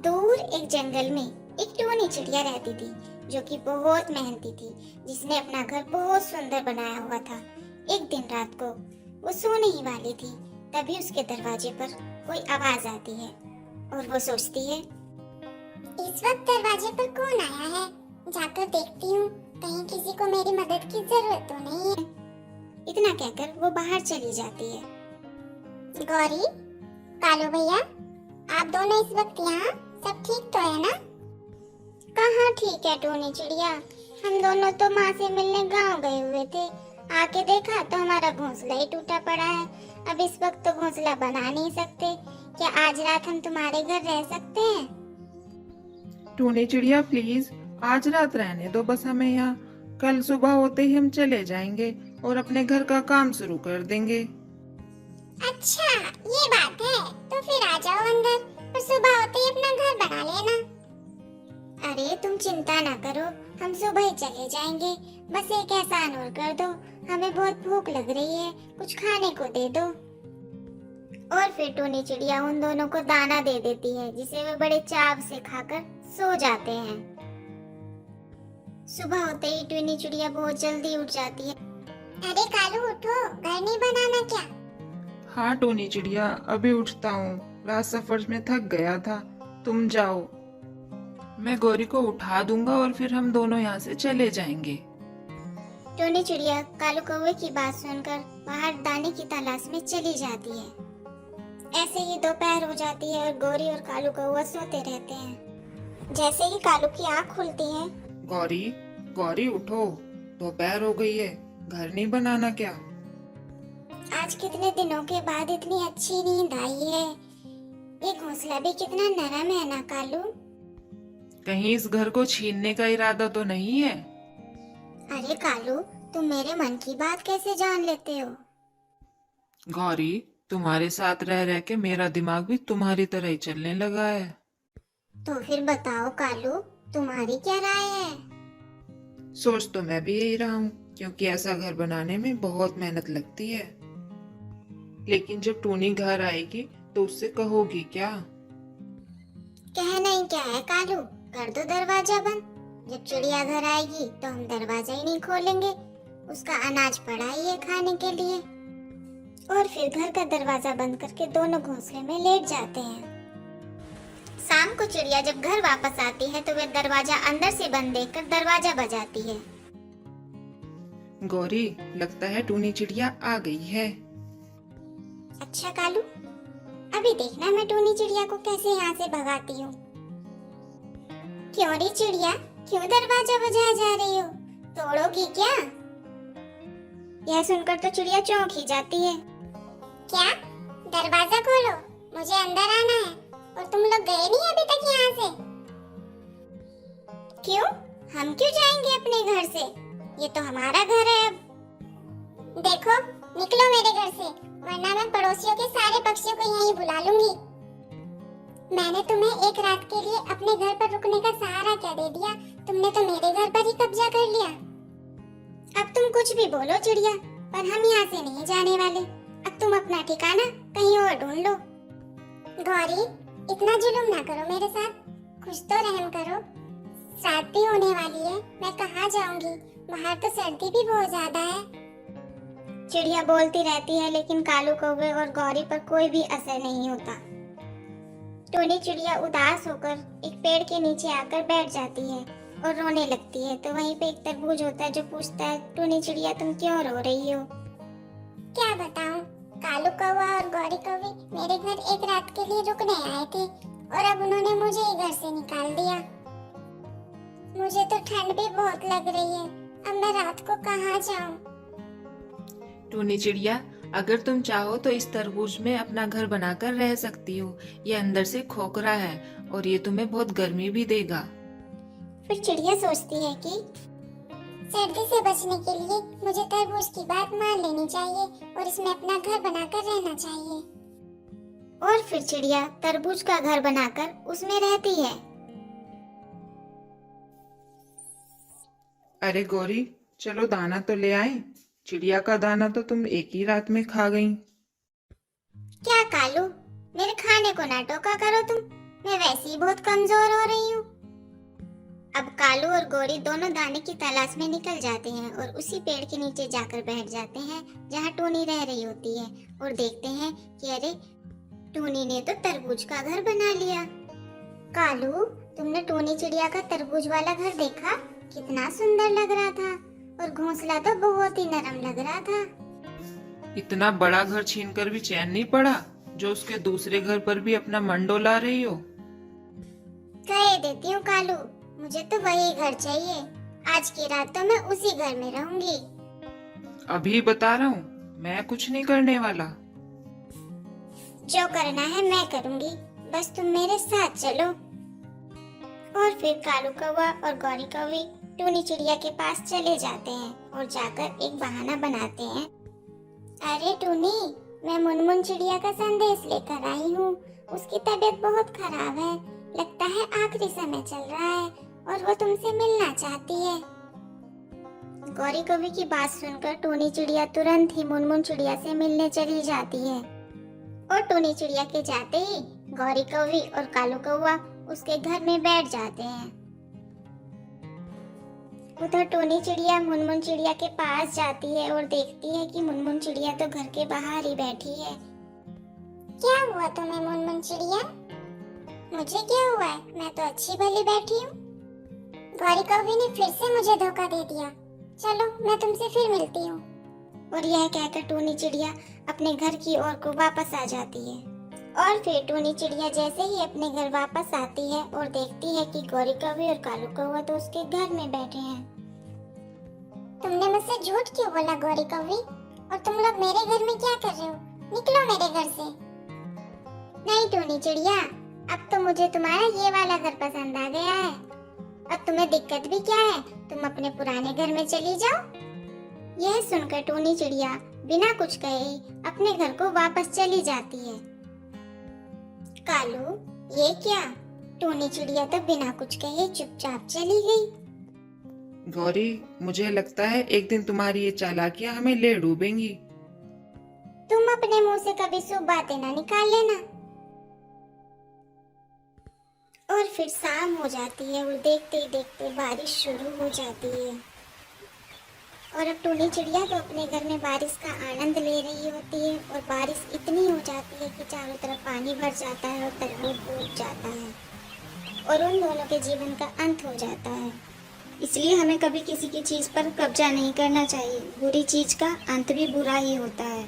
दूर एक जंगल में एक टूनी चिड़िया रहती थी जो कि बहुत मेहनती थी, जिसने अपना घर बहुत सुंदर बनाया हुआ था। एक दिन रात को वो सोने ही वाली थी, तभी उसके दरवाजे पर कोई आवाज आती है और वो सोचती है, इस वक्त दरवाजे पर कौन आया है? जाकर देखती हूँ, कहीं किसी को मेरी मदद की जरूरत तो नहीं है। इतना कहकर वो बाहर चली जाती है। गौरी, कालू भैया, आप दोनों इस वक्त यहाँ? सब ठीक तो है ना? कहाँ ठीक है टूनी चिड़िया, हम दोनों तो माँ से मिलने गांव गए हुए थे। आके देखा तो हमारा घोंसला ही टूटा पड़ा है। अब इस वक्त तो घोंसला बना नहीं सकते। क्या आज रात हम तुम्हारे घर रह सकते हैं? टूनी चिड़िया प्लीज, आज रात रहने दो बस हमें यहाँ। कल सुबह होते ही हम चले जाएंगे और अपने घर का काम शुरू कर देंगे। अच्छा, ये बात है, तो फिर आ जाओ अंदर और सुबह होते ही अपना घर बना लेना। अरे तुम चिंता ना करो, हम सुबह ही चले जाएंगे। बस एक एहसान और कर दो, हमें बहुत भूख लग रही है, कुछ खाने को दे दो। और फिर टूनी चिड़िया उन दोनों को दाना दे देती है, जिसे वे बड़े चाव से खाकर सो जाते हैं। सुबह होते ही टूनी चिड़िया बहुत जल्दी उठ जाती है। अरे कालू उठो, घर नहीं बनाना क्या? हाँ टूनी चिड़िया, अभी उठता हूँ, रात सफर में थक गया था। तुम जाओ, मैं गौरी को उठा दूंगा और फिर हम दोनों यहाँ से चले जाएंगे। टूनी चिड़िया कालू कौवे की बात सुनकर बाहर दाने की तलाश में चली जाती है। ऐसे ही दोपहर हो जाती है और गौरी और कालू कौवा सोते रहते हैं। जैसे ही कालू की आँख खुलती है, गौरी, गौरी उठो, दोपहर हो गई है, घर नहीं बनाना क्या? आज कितने दिनों के बाद इतनी अच्छी नींद आई है। ये घोंसला भी कितना नरम है ना कालू? कहीं इस घर को छीनने का इरादा तो नहीं है? अरे कालू, तुम मेरे मन की बात कैसे जान लेते हो? गौरी, तुम्हारे साथ रह रह के मेरा दिमाग भी तुम्हारी तरह ही चलने लगा है। तो फिर बताओ कालू, तुम्हारी क्या राय है? सोच तो मैं भी यही रहा हूँ, क्योंकि ऐसा घर बनाने में बहुत मेहनत लगती है। लेकिन जब टूनी घर आएगी तो उससे कहोगी क्या? कहना ही क्या है कालू, कर दो दरवाजा बंद। जब चिड़िया घर आएगी तो हम दरवाजा ही नहीं खोलेंगे, उसका अनाज पड़ा ही है खाने के लिए। और फिर घर का दरवाजा बंद करके दोनों घोंसले में लेट जाते हैं। शाम को चिड़िया जब घर वापस आती है तो वे दरवाजा अंदर से बंद देखकर दरवाजा बजाती है। गौरी, लगता है टूनी चिड़िया आ गई है। अच्छा कालू, अभी देखना मैं टूनी चिड़िया को कैसे यहाँ से भगाती हूँ। क्यों रे चिड़िया, क्यों दरवाजा बजाए जा रही हो? तोड़ोगी क्या? यह सुनकर तो चिड़िया चौंक ही जाती है। क्या? दरवाजा खोलो, मुझे अंदर आना है। और तुम लोग गए नहीं अभी तक यहाँ से? क्यों? हम क्यों जाएंगे अपने घर से? ये तो हमारा घर है अब। देखो, निकलो मेरे घर से, वरना मैं पड़ोसियों के सारे पक्षियों को यहीं बुला लूंगी। मैंने तुम्हें एक रात के लिए अपने घर पर रुकने का सहारा क्या दे दिया? तुमने तो मेरे घर पर ही कब्जा कर लिया। अब तुम कुछ भी बोलो चिड़िया, पर हम यहाँ से नहीं जाने वाले। अब तुम अपना ठिकाना कहीं और ढूंढ लो। गौरी, इतना जुलूम ना करो मेरे साथ, कुछ तो रहम करो। रात भी होने वाली है, मैं कहाँ जाऊंगी? बाहर तो सर्दी भी बहुत ज्यादा है। चिड़िया बोलती रहती है, लेकिन कालू कौवे और गौरी पर कोई भी असर नहीं होता। टूनी चिड़िया उदास होकर एक पेड़ के नीचे आकर बैठ जाती है और रोने लगती है। तो वहीं पे एक तरबूज होता है जो पूछता है, टूनी चिड़िया तुम क्यों रो रही हो? क्या बताऊं, कालू कौवा और गौरी कौवी मेरे घर एक रात के लिए रुकने आए थे और अब उन्होंने मुझे ही घर से निकाल दिया। मुझे तो ठंड भी बहुत लग रही है, अब मैं रात को कहाँ जाऊं? टूनी चिड़िया, अगर तुम चाहो तो इस तरबूज में अपना घर बनाकर रह सकती हो। ये अंदर से खोखला है और ये तुम्हें बहुत गर्मी भी देगा। फिर चिड़िया सोचती है कि सर्दी से बचने के लिए मुझे तरबूज की बात मान लेनी चाहिए और इसमें अपना घर बनाकर रहना चाहिए। और फिर चिड़िया तरबूज का घर बनाकर उसमें रहती है। अरे गौरी, चलो दाना तो ले आए। चिड़िया का दाना तो तुम एक ही रात में खा गई। क्या कालू, मेरे खाने को ना टोका करो तुम। मैं वैसे ही बहुत कमजोर हो रही हूँ। अब कालू और गौरी दोनों दाने की तलाश में निकल जाते हैं और उसी पेड़ के नीचे जाकर बैठ जाते हैं जहाँ टोनी रह रही होती है और देखते हैं कि अरे टोनी ने तो तरबूज का घर बना लिया। कालू, तुमने टोनी चिड़िया का तरबूज वाला घर देखा? कितना सुंदर लग रहा था और घोंसला तो बहुत ही नरम लग रहा था। इतना बड़ा घर छीनकर भी चैन नहीं पड़ा जो उसके दूसरे घर पर भी अपना मन डोला रही हो। कह देती हूँ कालू, मुझे तो वही घर चाहिए। आज की रात तो मैं उसी घर में रहूंगी। अभी बता रहा हूँ, मैं कुछ नहीं करने वाला। जो करना है मैं करूंगी, बस तुम मेरे साथ चलो। और फिर कालू कौवा और गौरी कौवी टूनी चिड़िया के पास चले जाते हैं और जाकर एक बहाना बनाते हैं। अरे टूनी, मैं मुनमुन चिड़िया का संदेश लेकर आई हूँ। उसकी तबीयत बहुत खराब है, लगता है आखिरी समय चल रहा है और वो तुमसे मिलना चाहती है। गौरी कौवी की बात सुनकर टूनी चिड़िया तुरंत ही मुनमुन चिड़िया से मिलने चली जाती है और टूनी चिड़िया के जाते ही गौरी कौवी और कालू कौवा उसके घर में बैठ जाते हैं। उधर टूनी चिड़िया मुनमुन चिड़िया के पास जाती है और देखती है कि मुनमुन चिड़िया तो घर के बाहर ही बैठी है। क्या हुआ तुम्हें मुनमुन चिड़िया? मुझे क्या हुआ है, मैं तो अच्छी भली बैठी हूँ। गौरी कौवी ने फिर से मुझे धोखा दे दिया। चलो मैं तुमसे फिर मिलती हूँ। और यह कहकर टूनी चिड़िया अपने घर की ओर को वापस आ जाती है। और फिर टूनी चिड़िया जैसे ही अपने घर वापस आती है और देखती है कि गौरी कौवी और कालू कौवा तो उसके घर में बैठे हैं। तुमने मुझसे झूठ क्यों बोला गौरी कौवी? और तुम लोग मेरे घर में क्या कर रहे हो? निकलो मेरे घर से। नहीं टूनी चिड़िया, अब तो मुझे तुम्हारा ये वाला घर पसंद आ गया है। अब तुम्हें दिक्कत भी क्या है, तुम अपने पुराने घर में चली जाओ। यह सुनकर टूनी चिड़िया बिना कुछ कहे अपने घर को वापस चली जाती है। कालू, ये क्या? टूनी चिड़िया तो बिना कुछ कहे चुपचाप चली गई। गौरी, मुझे लगता है एक दिन तुम्हारी ये चालाकियां हमें ले डूबेंगी। तुम अपने मुंह से कभी शुभ बातें ना निकाल लेना। और फिर शाम हो जाती है और देखते ही देखते बारिश शुरू हो जाती है। और अब टूनी चिड़िया तो अपने घर में बारिश का आनंद ले रही होती है और बारिश इतनी हो जाती है कि चारों तरफ पानी भर जाता है और तरबूज डूब जाता है और उन दोनों के जीवन का अंत हो जाता है। इसलिए हमें कभी किसी की चीज पर कब्जा नहीं करना चाहिए। बुरी चीज का अंत भी बुरा ही होता है।